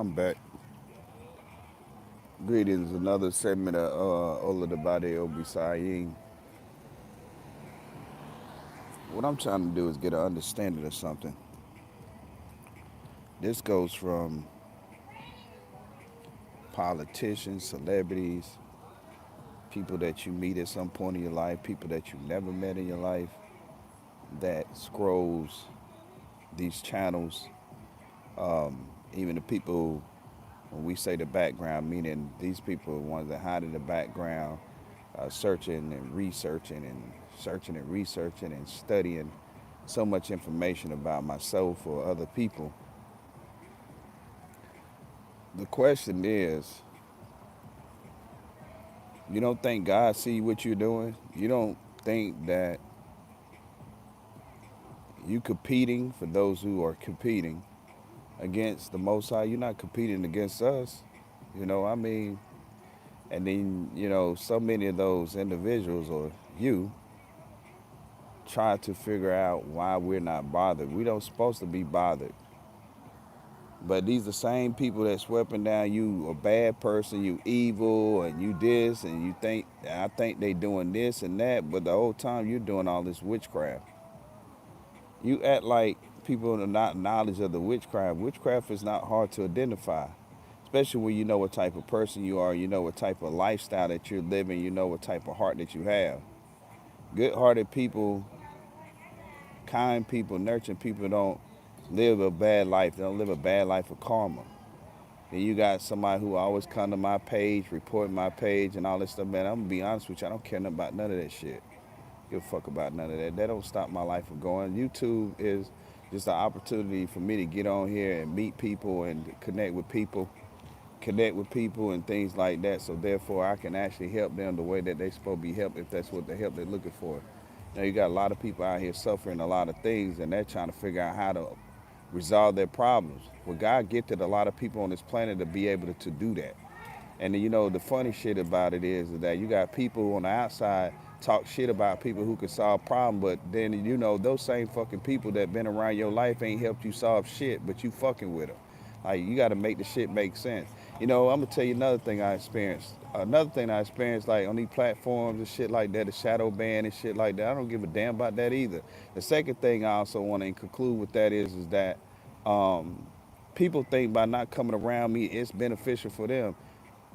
I'm back. Greetings, another segment of Olabade Olugbsean. What I'm trying to do is get an understanding of something. This goes from politicians, celebrities, people that you meet at some point in your life, people that you never met in your life, that scrolls these channels, even the people, when we say the background, meaning these people are ones that hide in the background, searching and researching and studying so much information about myself or other people. The question is, you don't think God see what you're doing? You don't think that you competing for those who are competing against the Most High? You're not competing against us. I mean, and then, so many of those individuals or you try to figure out why we're not bothered. We don't supposed to be bothered. But these the same people that sweeping down you a bad person, you evil, and you this, and you think, I think they doing this and that, but the whole time you're doing all this witchcraft. You act like people are not knowledge of the witchcraft. Witchcraft is not hard to identify, especially when you know what type of person you are, you know what type of lifestyle that you're living, you know what type of heart that you have. Good-hearted people, kind people, nurturing people don't live a bad life. They don't live a bad life of karma. Then you got somebody who always come to my page, report my page and all this stuff, man. I'm gonna be honest with you, I don't care nothing about none of that shit. Give a fuck about none of that. That don't stop my life from going. YouTube is just an opportunity for me to get on here and meet people and connect with people and things like that. So therefore I can actually help them the way that they supposed to be helped if that's what the help they're looking for. Now you got a lot of people out here suffering a lot of things and they're trying to figure out how to resolve their problems. Well, God gifted a lot of people on this planet to be able to do that. And the funny shit about it is that you got people on the outside talk shit about people who can solve problems, but then those same fucking people that been around your life ain't helped you solve shit, but you fucking with them. Like you got to make the shit make sense. I'm gonna tell you another thing I experienced. Another thing I experienced, like on these platforms and shit like that, the shadow ban and shit like that. I don't give a damn about that either. The second thing I also want to conclude with that is that people think by not coming around me, it's beneficial for them.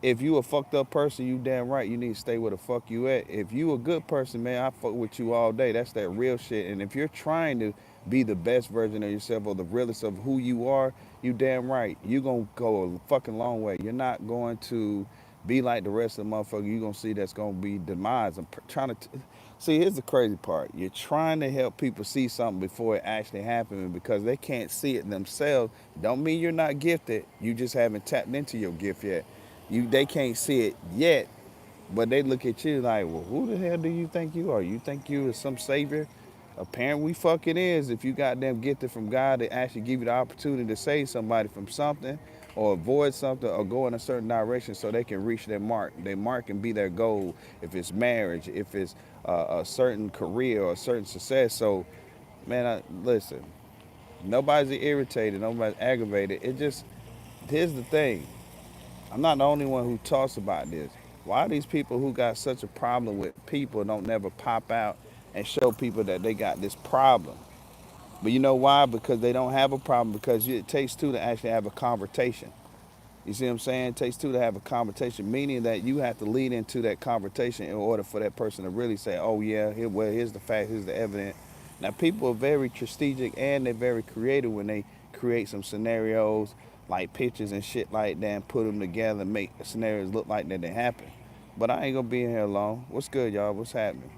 If you a fucked up person, you damn right you need to stay where the fuck you at. If you a good person, man, I fuck with you all day. That's that real shit. And if you're trying to be the best version of yourself or the realest of who you are, you damn right. You gonna go a fucking long way. You're not going to be like the rest of the motherfucker. You gonna see that's gonna be demise. Trying to see. Here's the crazy part. You're trying to help people see something before it actually happens because they can't see it themselves. Don't mean you're not gifted. You just haven't tapped into your gift yet. They can't see it yet, but they look at you like, well, who the hell do you think you are? You think you is some savior? Apparently we fucking is if you got them gifted from God to actually give you the opportunity to save somebody from something or avoid something or go in a certain direction so they can reach their mark. Their mark can be their goal if it's marriage, if it's a certain career or a certain success. So, man, listen, nobody's irritated, nobody's aggravated. Here's the thing. I'm not the only one who talks about this. Why these people who got such a problem with people don't never pop out and show people that they got this problem? But you know why? Because they don't have a problem because it takes two to actually have a conversation. You see what I'm saying? It takes two to have a conversation, meaning that you have to lead into that conversation in order for that person to really say, oh yeah, here's the fact, here's the evidence. Now people are very strategic and they're very creative when they create some scenarios like pictures and shit like that and put them together and make scenarios look like that they happen. But I ain't gonna be in here long. What's good, y'all? What's happening?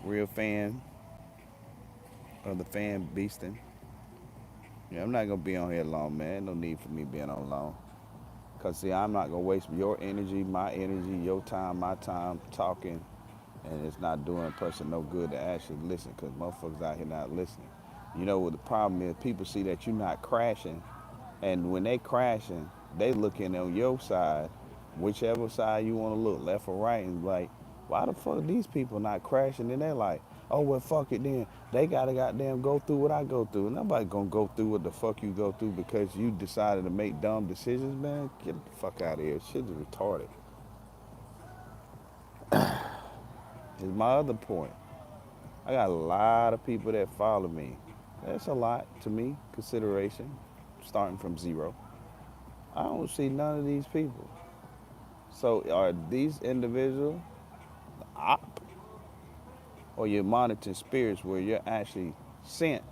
Real fan of the fan beasting. Yeah, I'm not gonna be on here long, man. No need for me being on long. Cause see, I'm not gonna waste your energy, your time, my time talking, and it's not doing a person no good to actually listen. Cause motherfuckers out here not listening. You know what the problem is? People see that you're not crashing, and when they crashing, they looking on your side, whichever side you want to look, left or right, and like, Why the fuck these people not crashing in their life? Oh well, fuck it then. They gotta goddamn go through what I go through. Nobody gonna go through what the fuck you go through because you decided to make dumb decisions, man. Get the fuck out of here. Shit is retarded. Is my other point. I got a lot of people that follow me. That's a lot to me, consideration, starting from zero. I don't see none of these people. So are these individuals op or you're monitoring spirits where you're actually sent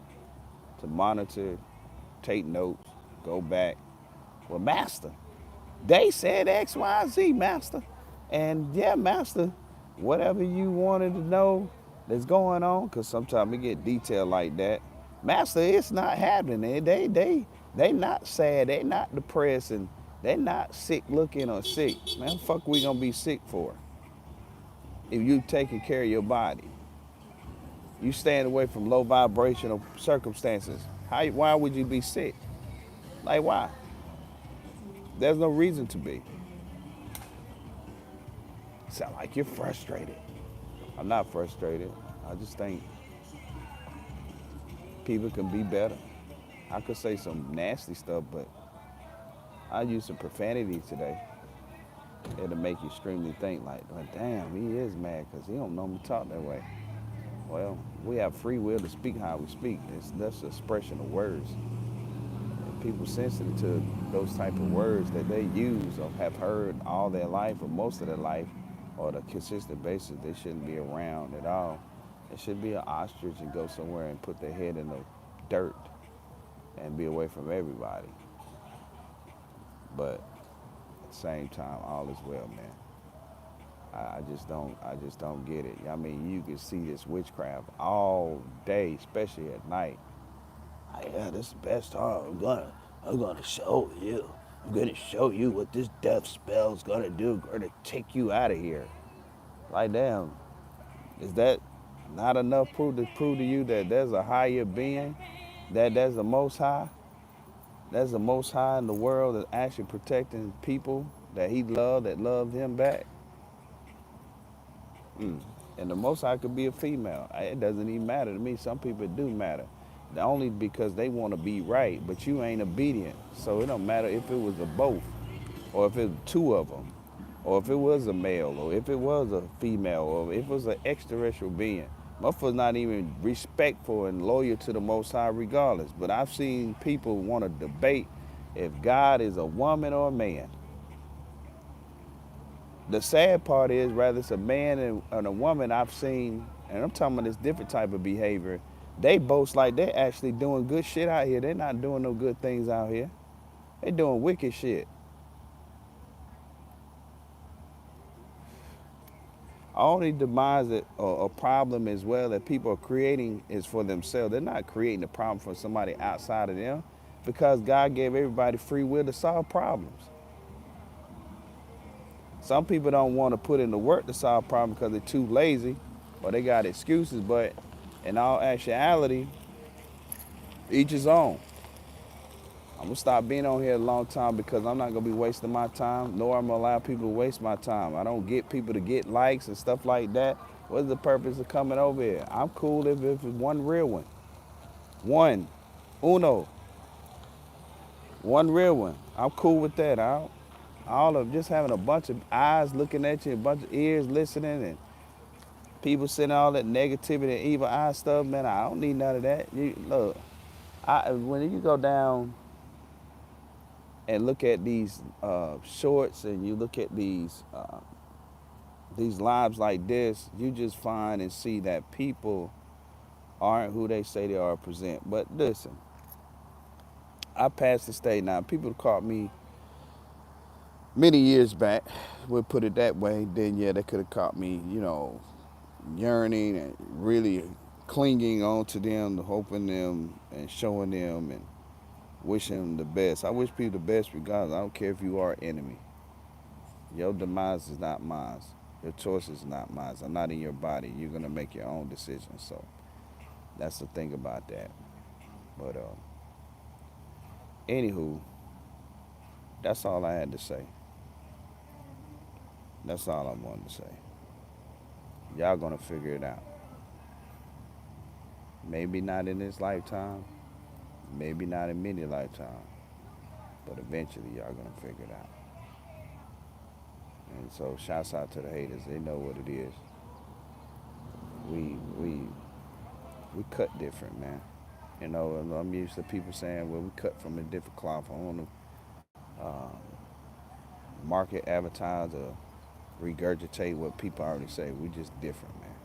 to monitor, take notes, go back? Well, master, they said X, Y, Z, master. And yeah, master, whatever you wanted to know that's going on, because sometimes we get detailed like that. Master, it's not happening. They not sad. They not depressed, and they not sick looking or sick. Man, fuck we gonna be sick for? If you taking care of your body, you staying away from low vibrational circumstances. Why would you be sick? Like why? There's no reason to be. Sound like you're frustrated. I'm not frustrated. I just think people can be better. I could say some nasty stuff, but I used some profanity today. It'll make you extremely think like, well, damn, he is mad because he don't normally talk that way. Well, we have free will to speak how we speak. That's the expression of words. And people sensitive to those type of words that they use or have heard all their life or most of their life or on a consistent basis, they shouldn't be around at all. They should be an ostrich and go somewhere and put their head in the dirt and be away from everybody. But at the same time, all is well, man. I just don't get it. I mean, you can see this witchcraft all day, especially at night. Yeah, this is the best time. I'm gonna show you. I'm gonna show you what this death spell's gonna do. Gonna take you out of here. Like damn, is that not enough prove to you that there's a higher being? That there's the most high? There's the most high in the world that's actually protecting people that he loved, that loved him back. And the most high could be a female. It doesn't even matter to me. Some people it do matter. Only because they want to be right, but you ain't obedient. So it don't matter if it was a both, or if it was two of them, or if it was a male, or if it was a female, or if it was an extraterrestrial being. Motherfuckers not even respectful and loyal to the Most High regardless. But I've seen people want to debate if God is a woman or a man. The sad part is, whether it's a man and a woman, I've seen, and I'm talking about this different type of behavior, they boast like they're actually doing good shit out here. They're not doing no good things out here. They're doing wicked shit. Only demise that, or a problem as well that people are creating is for themselves. They're not creating a problem for somebody outside of them because God gave everybody free will to solve problems. Some people don't want to put in the work to solve problems because they're too lazy or they got excuses, but in all actuality, each his own. I'm going to stop being on here a long time because I'm not going to be wasting my time, nor I'm going to allow people to waste my time. I don't get people to get likes and stuff like that. What's the purpose of coming over here? I'm cool if it's one real one. One. Uno. One real one. I'm cool with that. All of just having a bunch of eyes looking at you, a bunch of ears listening, and people sending all that negativity and evil eye stuff, man, I don't need none of that. Look, when you go down and look at these shorts and you look at these lives like this, you just find and see that people aren't who they say they are or present. But listen, I passed the state now. People caught me many years back, we'll put it that way. Then yeah, they could have caught me, yearning and really clinging on to them, hoping them and showing them and wishing them the best. I wish people the best regardless. I don't care if you are an enemy. Your demise is not mine. Your choice is not mine. I'm not in your body. You're going to make your own decisions. So that's the thing about that. But anywho, that's all I had to say. That's all I wanted to say. Y'all gonna figure it out. Maybe not in this lifetime, maybe not in many lifetimes, but eventually y'all gonna figure it out. And so shouts out to the haters. They know what it is. We we we cut different, man. You know, and I'm used to people saying, "Well, we cut from a different cloth." I want to market, advertise, or regurgitate what people already say. We just different, man.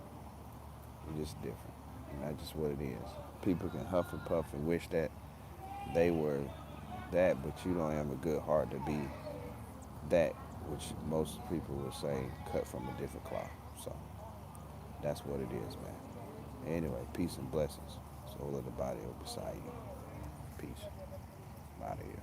We just different, and that's just what it is. People can huff and puff and wish that they were that, but you don't have a good heart to be that, which most people would say cut from a different cloth. So that's what it is, man. Anyway, peace and blessings. Soul of the body over beside you. Peace. I'm out of here.